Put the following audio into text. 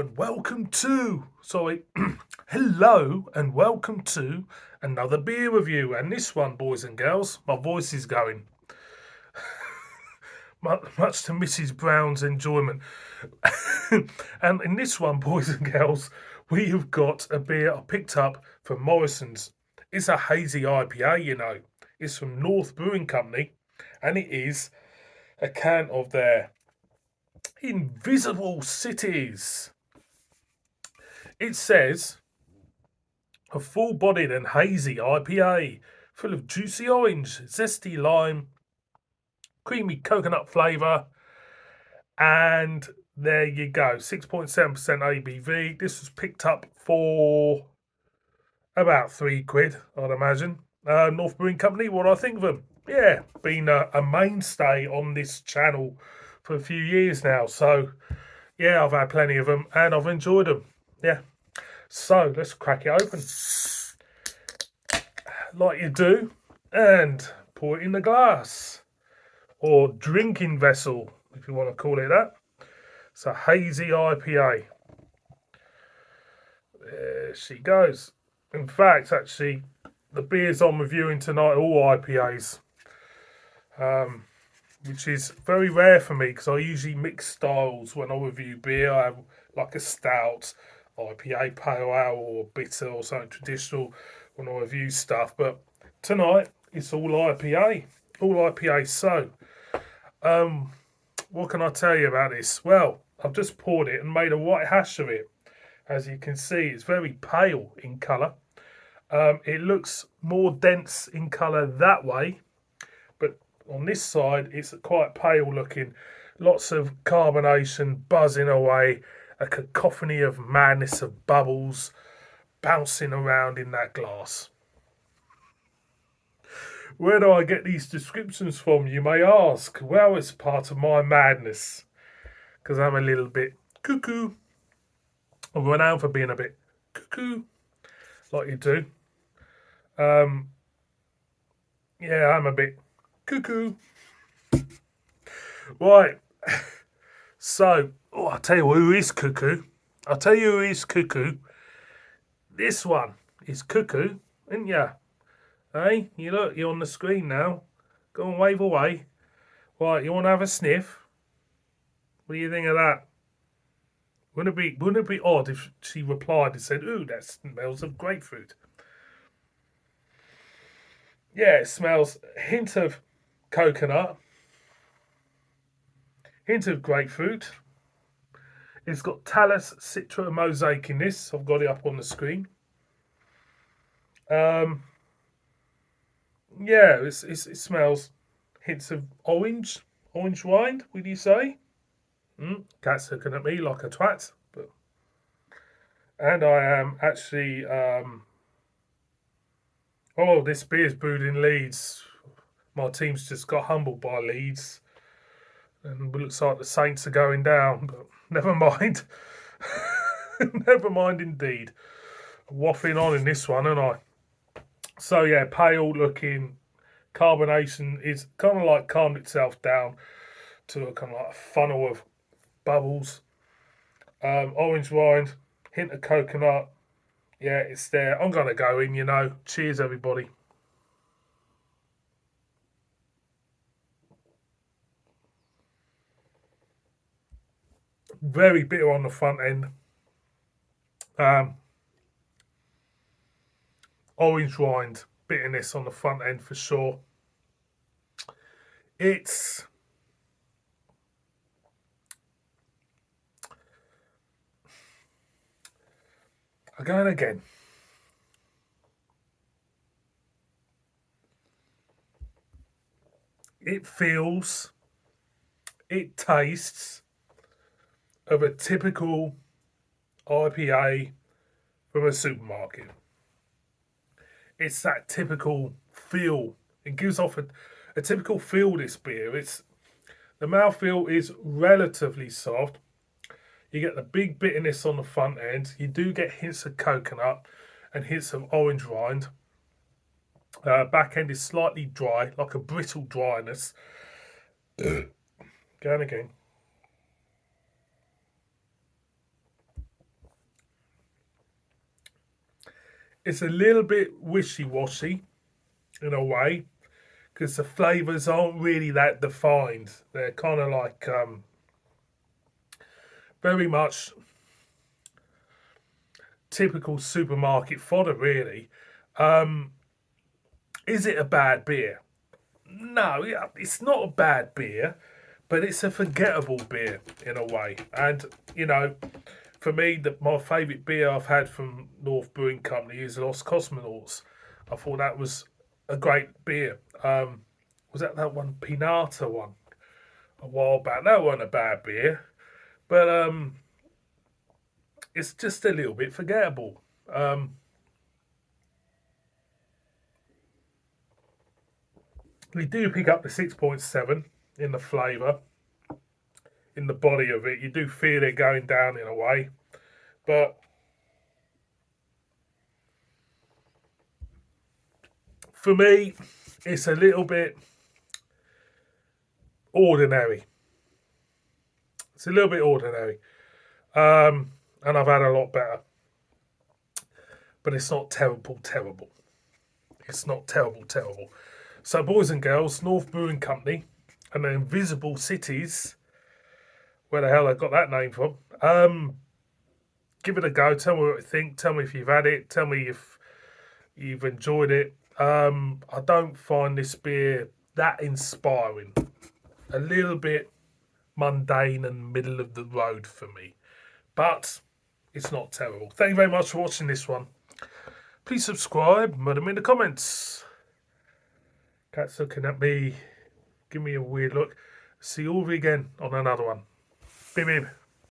and welcome to, hello and welcome to another beer review. And this one, boys and girls, my voice is going. Much to Mrs. Brown's enjoyment. And in this one, boys and girls, we have got a beer I picked up from Morrison's. It's a hazy IPA, you know. It's from North Brewing Company, and it is a can of their Invisible Cities. It says a full-bodied and hazy IPA full of juicy orange, zesty lime, creamy coconut flavour, and there you go, 6.7% ABV. This was picked up for about £3, I'd imagine. North Brewing Company, what do I think of them? Yeah, been a mainstay on this channel for a few years now. So, yeah, I've had plenty of them and I've enjoyed them. Yeah. So, let's crack it open. Like you do. And pour it in the glass. Or drinking vessel, if you want to call it that. It's a hazy IPA. There she goes. In fact, actually, the beers I'm reviewing tonight are all IPAs, which is very rare for me because I usually mix styles when I review beer. I have like a stout, IPA, pale ale, or bitter, or something traditional when I review stuff. But tonight it's all IPA, So, what can I tell you about this? Well, I've just poured it and made a white hash of it. As you can see, it's very pale in colour. It looks more dense in colour that way, but on this side it's quite pale looking. Lots of carbonation buzzing away, a cacophony of madness of bubbles bouncing around in that glass. Where do I get these descriptions from, you may ask? Well, it's part of my madness, because I'm a little bit cuckoo. I'm renowned for being a bit cuckoo, like you do. Yeah, I'm a bit cuckoo. Right. So, I'll tell you who is cuckoo. This one is cuckoo, isn't ya? Hey, you look, you're on the screen now. Go and wave away. Right, you want to have a sniff? What do you think of that? Wouldn't it be odd if she replied and said, "Ooh, that smells of grapefruit"? Yeah, it smells a hint of coconut, hint of grapefruit. It's got Talus Citra Mosaic in this. I've got it up on the screen. Yeah, it smells hints of orange wine. Would you say? Cat's looking at me like a twat, and I am actually. This beer's brewed in Leeds. My team's just got humbled by Leeds, and it looks like the Saints are going down. But never mind. Never mind, indeed. Waffling on in this one, aren't I? So yeah, pale looking. Carbonation is kind of like calmed itself down to a kind of like a funnel of bubbles. Orange wine, hint of coconut. Yeah, it's there. I'm gonna go in, you know. Cheers, everybody. Very bitter on the front end. Orange rind, bitterness on the front end for sure. It's again. It feels, it tastes of a typical IPA from a supermarket. It's that typical feel. It gives off a typical feel, this beer. The mouthfeel is relatively soft. You get the big bitterness on the front end. You do get hints of coconut and hints of orange rind. Back end is slightly dry, like a brittle dryness. Going again. It's a little bit wishy-washy in a way because the flavours aren't really that defined. They're kind of like very much typical supermarket fodder, really. Um, is it a bad beer? No, it's not a bad beer, but it's a forgettable beer in a way. And you know, for me, my favourite beer I've had from North Brewing Company is Los Cosmonauts. I thought that was a great beer. Was that one Pinata one a while back? That wasn't a bad beer, but it's just a little bit forgettable. We do pick up the 6.7 in the flavour, in the body of it. You do feel it going down in a way, but for me, it's a little bit ordinary. It's a little bit ordinary. And I've had a lot better. But it's not terrible, terrible. It's not terrible, terrible. So, boys and girls, North Brewing Company and the Invisible Cities, where the hell I got that name from, give it a go. Tell me what you think. Tell me if you've had it. Tell me if you've enjoyed it. I don't find this beer that inspiring. A little bit mundane and middle of the road for me. But it's not terrible. Thank you very much for watching this one. Please subscribe, murder me in the comments. Cat's looking at me, give me a weird look. See you all again on another one. Bim bim.